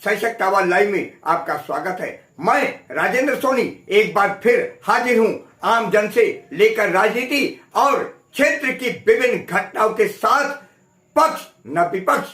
सशक्त आवाज लाइव में आपका स्वागत है। मैं राजेंद्र सोनी एक बार फिर हाजिर हूं आम जन से लेकर राजनीति और क्षेत्र की विभिन्न घटनाओं के साथ, पक्ष न विपक्ष,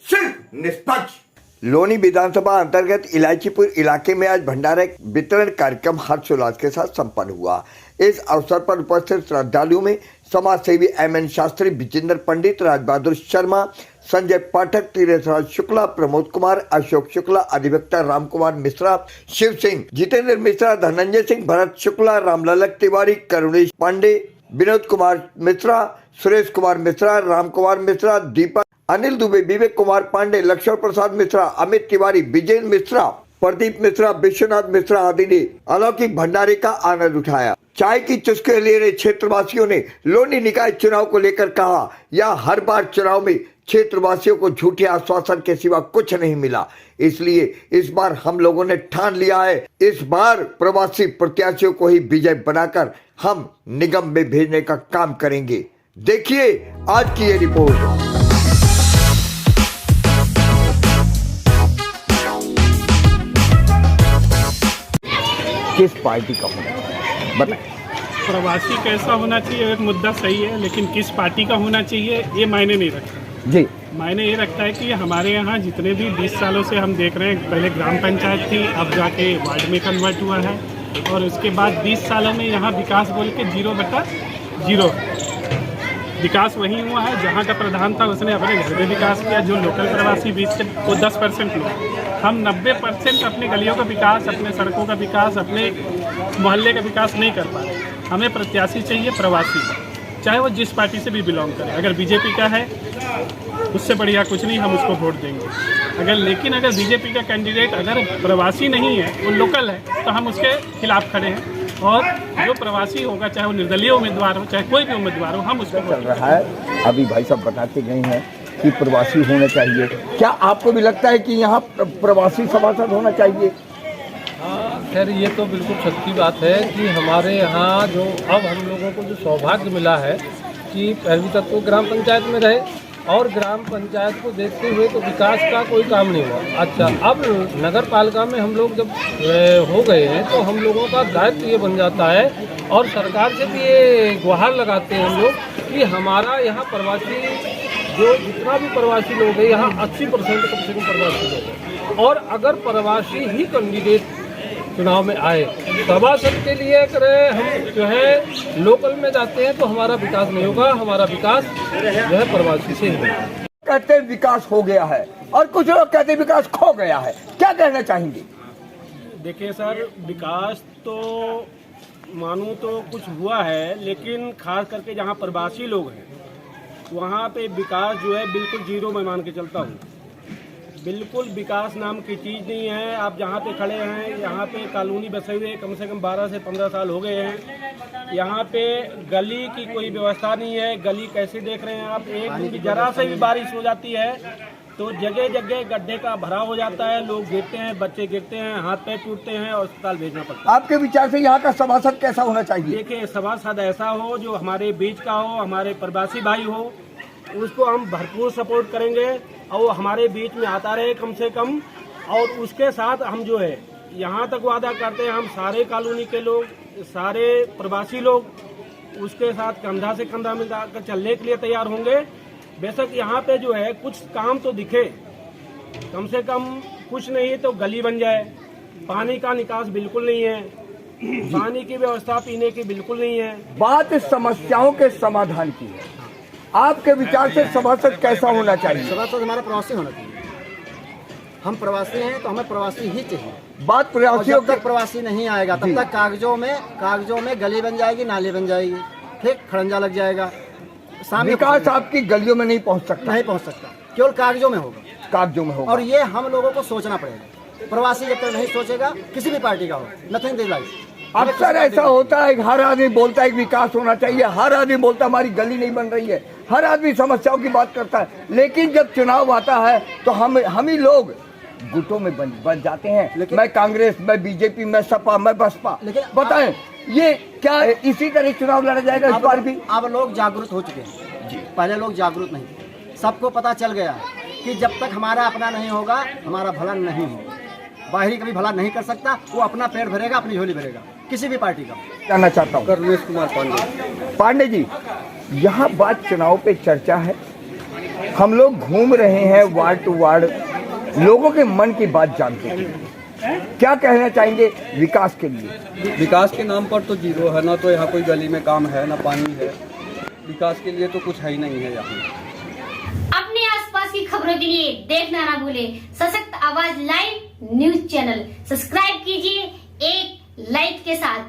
सिर्फ निष्पक्ष। लोनी विधानसभा अंतर्गत इलायचीपुर इलाके में आज भंडारा वितरण कार्यक्रम हर्षोल्लास के साथ संपन्न हुआ। इस अवसर पर उपस्थित श्रद्धालुओं में समाज सेवी एमएन शास्त्री, विजेंद्र पंडित, राजबहादुर शर्मा, संजय पाठक, तीरथराज शुक्ला, प्रमोद कुमार, अशोक शुक्ला, अधिवक्ता राम कुमार मिश्रा, शिव सिंह, जितेंद्र मिश्रा, धनंजय सिंह, भरत शुक्ला, रामललक तिवारी, करुणेश पांडे, विनोद कुमार मिश्रा, सुरेश कुमार मिश्रा, राम कुमार मिश्रा, दीपक, अनिल दुबे, विवेक कुमार पांडे, लक्ष्मण प्रसाद मिश्रा, अमित तिवारी, विजय मिश्रा, प्रदीप मिश्रा, विश्वनाथ मिश्रा आदि ने अलौकिक भंडारे का आनंद उठाया। चाय की चुस्की ले रहे क्षेत्रवासियों ने लोनी निकाय चुनाव को लेकर कहा, यह हर बार चुनाव में क्षेत्रवासियों को झूठे आश्वासन के सिवा कुछ नहीं मिला, इसलिए इस बार हम लोगों ने ठान लिया है, इस बार प्रवासी प्रत्याशियों को ही विजय बनाकर हम निगम में भेजने का काम करेंगे। देखिए आज की ये रिपोर्ट। किस पार्टी का होना चाहिए बताएं। प्रवासी कैसा होना चाहिए एक मुद्दा सही है, लेकिन किस पार्टी का होना चाहिए ये मायने नहीं रखता जी। मायने ये रखता है कि हमारे यहाँ जितने भी 20 सालों से हम देख रहे हैं, पहले ग्राम पंचायत थी, अब जाके वार्ड में कन्वर्ट हुआ है, और उसके बाद 20 सालों में यहाँ विकास बोल के 0/0 विकास वही हुआ है। जहाँ का प्रधान था उसने अपने घर में विकास किया, जो लोकल प्रवासी 20 से वो 10% लोग, हम 90% अपनी गलियों का विकास, अपने सड़कों का विकास, अपने मोहल्ले का विकास नहीं कर पा रहे। हमें प्रत्याशी चाहिए प्रवासी, चाहे वो जिस पार्टी से भी बिलोंग करे। अगर बीजेपी का है उससे बढ़िया कुछ नहीं, हम उसको वोट देंगे। लेकिन अगर बीजेपी का कैंडिडेट अगर प्रवासी नहीं है, वो लोकल है, तो हम उसके खिलाफ खड़े हैं, और जो प्रवासी होगा, चाहे वो निर्दलीय उम्मीदवार हो, चाहे कोई भी उम्मीदवार हो, हम उसको चल रहा है। अभी भाई साहब बताते गए हैं कि प्रवासी होना चाहिए, क्या आपको भी लगता है कि यहाँ प्रवासी सभासद होना चाहिए? खैर ये तो बिल्कुल सच्ची बात है कि हमारे यहाँ जो अब हम लोगों को जो सौभाग्य मिला है कि पहले तक तो ग्राम पंचायत में रहे, और ग्राम पंचायत को देखते हुए तो विकास का कोई काम नहीं हुआ। अच्छा, अब नगर पालिका में हम लोग जब हो गए हैं तो हम लोगों का दायित्व ये बन जाता है, और सरकार से भी ये गुहार लगाते हैं हम लोग कि हमारा यहाँ प्रवासी, जो जितना भी प्रवासी लोग हैं, यहाँ 80% कम से कम प्रवासी लोग हैं, और अगर प्रवासी ही कैंडिडेट चुनाव में आए, सभासद के लिए करें, हम जो है लोकल में जाते हैं तो हमारा विकास नहीं होगा, हमारा विकास जो है प्रवासी से ही होगा। कहते विकास हो गया है और कुछ लोग कहते विकास खो गया है, क्या कहना चाहेंगे? देखिए सर, विकास तो मानूं तो कुछ हुआ है, लेकिन खास करके जहाँ प्रवासी लोग हैं वहाँ पे विकास जो है बिल्कुल जीरो में मान के चलता हूँ। बिल्कुल विकास नाम की चीज़ नहीं है। आप जहाँ पे खड़े हैं, यहाँ पे कॉलोनी बसे हुए कम से कम 12 से 15 साल हो गए हैं। यहाँ पे गली की कोई व्यवस्था नहीं है। गली कैसे देख रहे हैं आप, एक दिन भी जरा से भी बारिश हो जाती है तो जगह जगह गड्ढे का भराव हो जाता है, लोग गिरते हैं, बच्चे गिरते हैं, हाथ पैर टूटते हैं और अस्पताल भेजना पड़ता है। आपके विचार से यहाँ का सभासद कैसा होना चाहिए? देखिए, सभासद ऐसा हो जो हमारे बीच का हो, हमारे प्रवासी भाई हो, उसको हम भरपूर सपोर्ट करेंगे और वो हमारे बीच में आता रहे कम से कम। और उसके साथ हम जो है यहाँ तक वादा करते हैं, हम सारे कॉलोनी के लोग, सारे प्रवासी लोग उसके साथ कंधा से कंधा मिलाकर चलने के लिए तैयार होंगे। बेशक यहाँ पे जो है कुछ काम तो दिखे, कम से कम कुछ नहीं तो गली बन जाए। पानी का निकास बिल्कुल नहीं है, पानी की व्यवस्था पीने की बिल्कुल नहीं है। बात इस समस्याओं के समाधान की है। आपके विचार से सभासद कैसा होना चाहिए? सभासद हमारा प्रवासी होना चाहिए। हम प्रवासी हैं तो हमें प्रवासी ही चाहिए। बात प्रवासियों जब तक प्रवासी नहीं आएगा तब तक कागजों में गली बन जाएगी, नाली बन जाएगी, ठीक, खड़ंजा लग जाएगा। विकास आपकी गलियों में नहीं पहुंच सकता, केवल कागजों में होगा। कागजों में होगा, और ये हम लोगों को सोचना पड़ेगा। प्रवासी जब तक नहीं सोचेगा, किसी भी पार्टी का हो, नथिंग दिस लाइफ। अक्सर ऐसा होता है, हर आदमी बोलता है विकास होना चाहिए, हर आदमी बोलता है हमारी गली नहीं बन रही है, हर आदमी समस्याओं की बात करता है, लेकिन जब चुनाव आता है तो हम ही लोग गुटों में बन जाते हैं। मैं कांग्रेस, मैं बीजेपी, मैं सपा, मैं बसपा। बताएं ये क्या इसी तरह चुनाव लड़ा जाएगा इस बार भी? अब लोग जागरूक हो चुके हैं जी। पहले लोग जागरूक नहीं थे, सबको पता चल गया है कि जब तक हमारा अपना नहीं होगा हमारा भला नहीं होगा। बाहरी कभी भला नहीं कर सकता, वो अपना पेट भरेगा, अपनी झोली भरेगा, किसी भी पार्टी का। जानना चाहता हूँ रमेश कुमार पांडे। पांडे जी, यहाँ बात चुनाव पे चर्चा है, हम लोग घूम रहे हैं वार्ड टू वार्ड, लोगों के मन की बात जानते हैं, क्या कहना चाहेंगे विकास के लिए? विकास के नाम पर तो जीरो है, ना तो यहाँ कोई गली में काम है, ना पानी है। विकास के लिए तो कुछ है ही नहीं है यहाँ। अपने आसपास की खबरों के लिए देखना ना भूलें सशक्त आवाज लाइव न्यूज चैनल। सब्सक्राइब कीजिए एक लाइक के साथ।